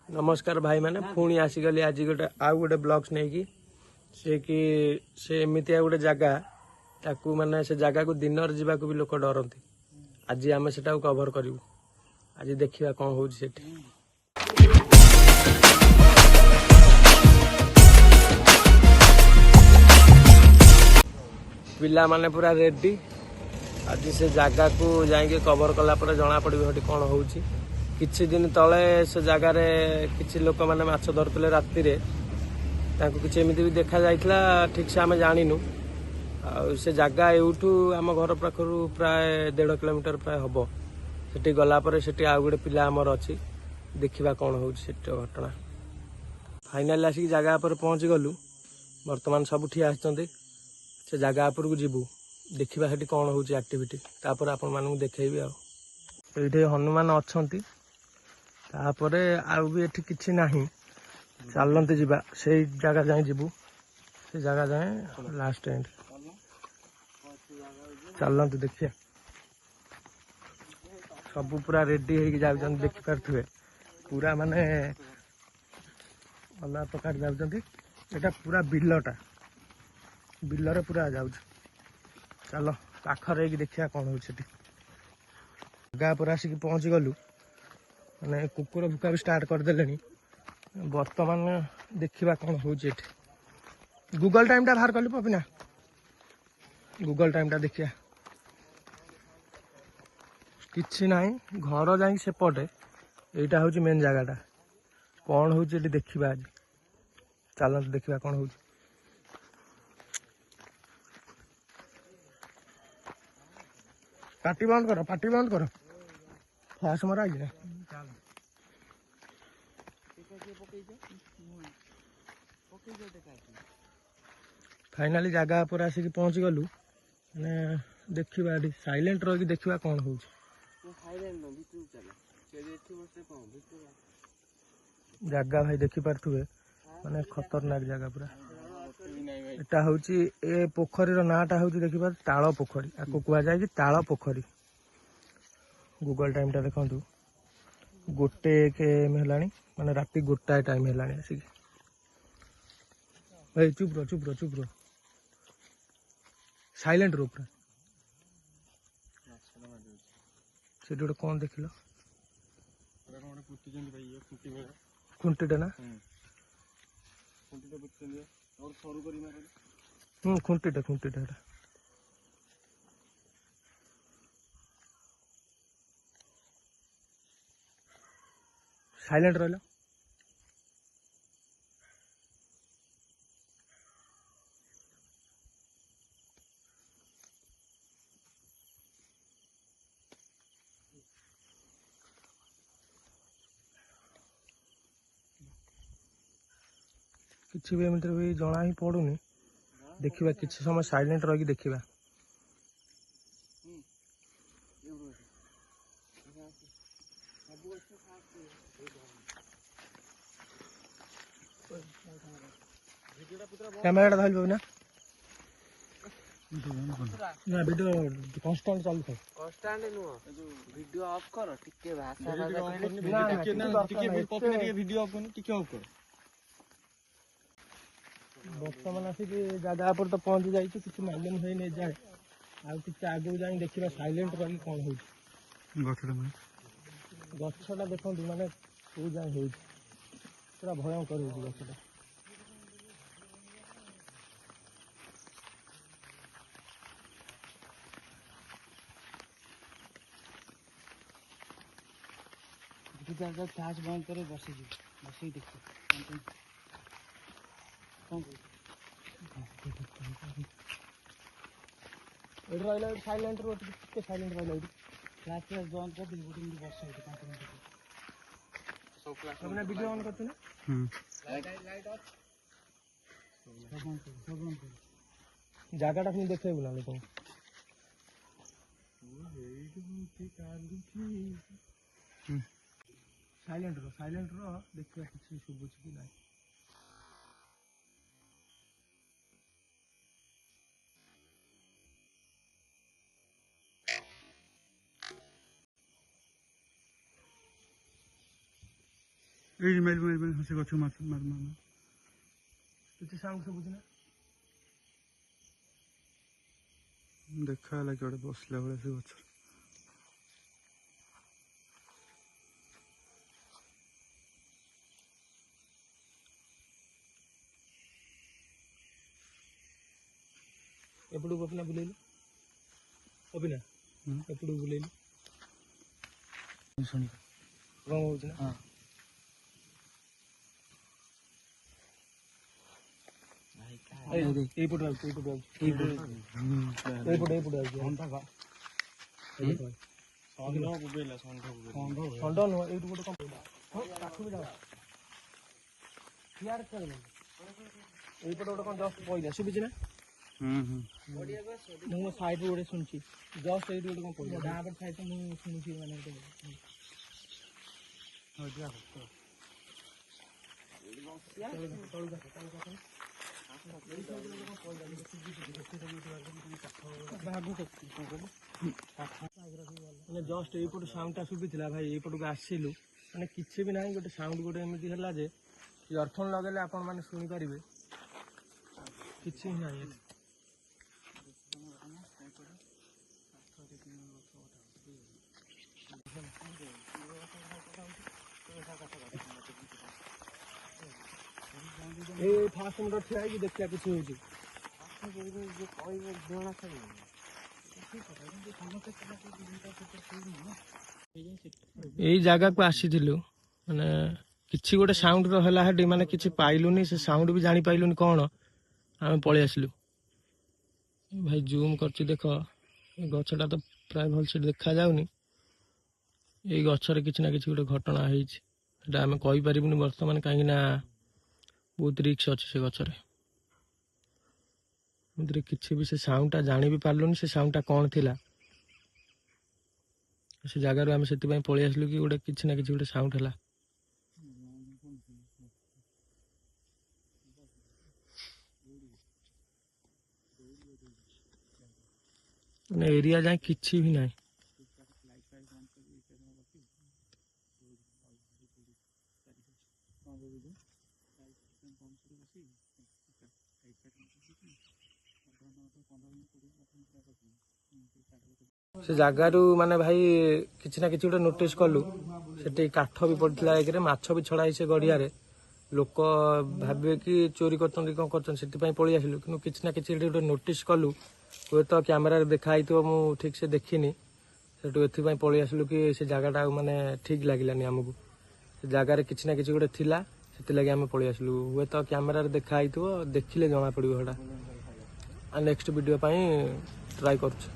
नमस्कार भाई मैंने पुणी आसीगली आज गोटे आउ गोटे ब्लग्स नहीं कि से एमती गोटे जगह ताकू माने से जगह को दिन जावाक भी लोक डरती आज आम से कभर करूँ आज देखा कौन हो पिला माने पूरा रेडी आज से जगह को जाके कभर कला जना पड़ो कौन हो किछि दिन तले से जगार किछि लोक मैंने माछ धरुले राति किछि एमती भी देखा जाइथिला ठीक से आम जानिनु से जगह एठू आम घर पाखर प्राय 1.5 किलोमीटर प्राय हम से गलापर से आउ गोटे पिला आमर अच्छी देखा कौन हो घटना फाइनाल आसिक जगह पर पहुँच गलु बर्तमान सब ठिया से जगह पर जीवु देखा से कौन हो एक्टिविटी तापर आपण मानक देखी आउे हनुमान अच्छा तापरे आउ भी एठी किछि नाही चलते जीवा से जगह जाए जीवु से जगह जाए लास्ट एंड चलते देखिए सब पूरा रेडी होगी जाउछन देखि पारथुए पूरा माने अलग प्रकार जाउछन एटा पूरा बिलटा बिलरे पूरा जाउछ चलो पाखर होगी देखिया कौन हो जगह पर आसिक पहुँच गलु मैंने कुकुर भुका भी स्टार्ट करदे बर्तमान देखा कौन हो गूगल टाइम टा बाहर कलु पपिना गूगल टाइम टा देखिया किछि नाही घर जाई सेपटे एटा हूँ मेन जगहटा कौन हो देखा आज चलते देखा कौन हो पार्टी बंद कर फास्ट मरा है फाइनाली जगह पर आसिक पहुँच गलु मैंने देखा साइलेंट रही देखा कौन हो जगह भाई देखी पारे माने खतरनाक जगह पूरा एटा हूँ ए पोखरी नाटा हूँ देखिए ताल पोखरी आपको कह जाए ताल पोखरी गूगल टाइम टा देखु 1 km माने राति 1 टाइम है आसिक भाई चुप रो साइलेंट रो पूरा से गोटे कौन देख लो खुंटीटा ना खुंटीटा साइलेंट रहा किसी भी एमती भी जना ही पड़ूनी देखा किसी समय साइलेंट रही देखा कैमेरा धर ना ना वीडियो कांस्टेंट चलू था कांस्टेंट नुह वीडियो ऑफ करो टिके भाषा वीडियो ऑफ करो टिके ऑफ करो बर्तमान आसिक जगह पर तो पहुँच जाइए किसी मालूम है नहीं जाए आगे आगू जाए देखा साइलेंट रही कौन हो गछटा देखो माने कौ जाए हो पूरा भयंकर हो गछटा चार्ज बंद कर बस देखिए साइलेंट रो साइलेंट रहा फ्लैश फ्लैश बंद कर दी गोटे मिनट बस अपना वीडियो ऑन करते ना जगह टा देखे बोला लोक साइलेंट रो देखिए किसी शुभुच कि ना ଏଇ ମାରି ମାରି ମାରି ସେ ଗଛ ମାର ମାର ମାର କିଛି ସାଉଣ୍ଡ ଶୁଭୁଛି ନା? ଦେଖା ହେଲା କି ଗୋଟେ ବସିଲା ଭଳିଆ ସେ ଗଛ। ଏପଟକୁ ଅବିନା ବୁଲେଇଲୁ, ଅବିନା ଏପଟକୁ ବୁଲେଇଲୁ, ଶୁଣି କଣ ହଉଛି ନା? ହଁ এইপটে আউছি, এইপটে আউছি, এইপটে আউছি। ষণ্ଢ ନୁହଁ, ଏଇଠୁ ଗୋଟେ କଣ ପଇଲା। ପାଖକୁ ଯାଅ। ଏଇପଟେ ଗୋଟେ କଣ ଜଷ୍ଟ ପଇଲା, ଶୁଭୁଛି ନା? ମୁଁ ସାଇଡ୍ ରୁ ଗୋଟେ ଶୁଣୁଛି, ଜଷ୍ଟ ଏଇଠୁ ଗୋଟେ କଣ ପଇଲା। ଗାଁ ପଟ ସାଇଡ୍ ମୁଁ ଶୁଣୁଛି ମାନେ ମାନେ ଜଷ୍ଟ ଏଇପଟୁ ସାଉଣ୍ଡଟା ଶୁଭିଥିଲା ଭାଇ, ଏଇପଟକୁ ଆସିଲୁ ମାନେ କିଛି ବି ନାହିଁ, ଗୋଟେ ସାଉଣ୍ଡ ଗୋଟେ ଏମିତି ହେଲା ଯେ ଇୟରଫୋନ୍ ଲଗେଇଲେ ଆପଣ ମାନେ ଶୁଣିପାରିବେ, କିଛି ହିଁ ନାହିଁ ଏଠି। ଏଇ ଫାଷ୍ଟ ମିଟର ଠିଆ ହେଇକି ଦେଖିବା କିଛି ହଉଛି। ଏଇ ଜାଗାକୁ ଆସିଥିଲୁ ମାନେ କିଛି ଗୋଟେ ସାଉଣ୍ଡ ହେଲା ସେଠି, ମାନେ କିଛି ପାଇଲୁନି, ସେ ସାଉଣ୍ଡ ବି ଜାଣିପାଇଲୁନି କଣ, ଆମେ ପଳେଇ ଆସିଲୁ। ଭାଇ ଜୁମ୍ କରୁଛି ଦେଖ, ଏ ଗଛଟା ତ ପ୍ରାୟ ଭଲସେ ଦେଖାଯାଉନି, ଏଇ ଗଛରେ କିଛି ନା କିଛି ଗୋଟେ ଘଟଣା ହେଇଛି, ସେଟା ଆମେ କହିପାରିବୁନି ବର୍ତ୍ତମାନ, କାହିଁକି ନା ବହୁତ ରିକ୍ସ ଅଛି ସେ ଗଛରେ। ଏମିତିରେ କିଛି ବି ସେ ସାଉଣ୍ଡଟା ଜାଣି ବି ପାରିଲୁନି ସେ ସାଉଣ୍ଡଟା କଣ ଥିଲା। ସେ ଜାଗାରୁ ଆମେ ସେଥିପାଇଁ ପଳେଇ ଆସିଲୁ କି ଗୋଟେ କିଛି ନା କିଛି ଗୋଟେ ସାଉଣ୍ଡ ହେଲା। ମାନେ ଏରିଆ ଯାଏ କିଛି ବି ନାହିଁ। ସେ ଜାଗାରୁ ମାନେ ଭାଇ କିଛି ନା କିଛି ଗୋଟେ ନୋଟିସ୍ କଲୁ, ସେଠି କାଠ ବି ପଡ଼ିଥିଲା, ଏକରେ ମାଛ ବି ଛଡ଼ା ହେଇ ସେ ଗଡ଼ିଆରେ, ଲୋକ ଭାବିବେ କି ଚୋରି କରୁଛନ୍ତି କଣ କରୁଛନ୍ତି, ସେଥିପାଇଁ ପଳେଇ ଆସିଲୁ। କିନ୍ତୁ କିଛି ନା କିଛି ଏଠି ଗୋଟେ ନୋଟିସ୍ କଲୁ, ହୁଏତ କ୍ୟାମେରାରେ ଦେଖା ହେଇଥିବ, ମୁଁ ଠିକ୍ ସେ ଦେଖିନି, ସେଠୁ ଏଥିପାଇଁ ପଳେଇ ଆସିଲୁ କି ସେ ଜାଗାଟା ମାନେ ଠିକ୍ ଲାଗିଲାନି ଆମକୁ, ସେ ଜାଗାରେ କିଛି ନା କିଛି ଗୋଟେ ଥିଲା, ସେଥିଲାଗି ଆମେ ପଳେଇ ଆସିଲୁ। ହୁଏତ କ୍ୟାମେରାରେ ଦେଖା ହେଇଥିବ, ଦେଖିଲେ ଜଣା ପଡ଼ିବ ସେଟା। ଆଉ ନେକ୍ସଟ ଭିଡ଼ିଓ ପାଇଁ ଟ୍ରାଏ କରୁଛୁ।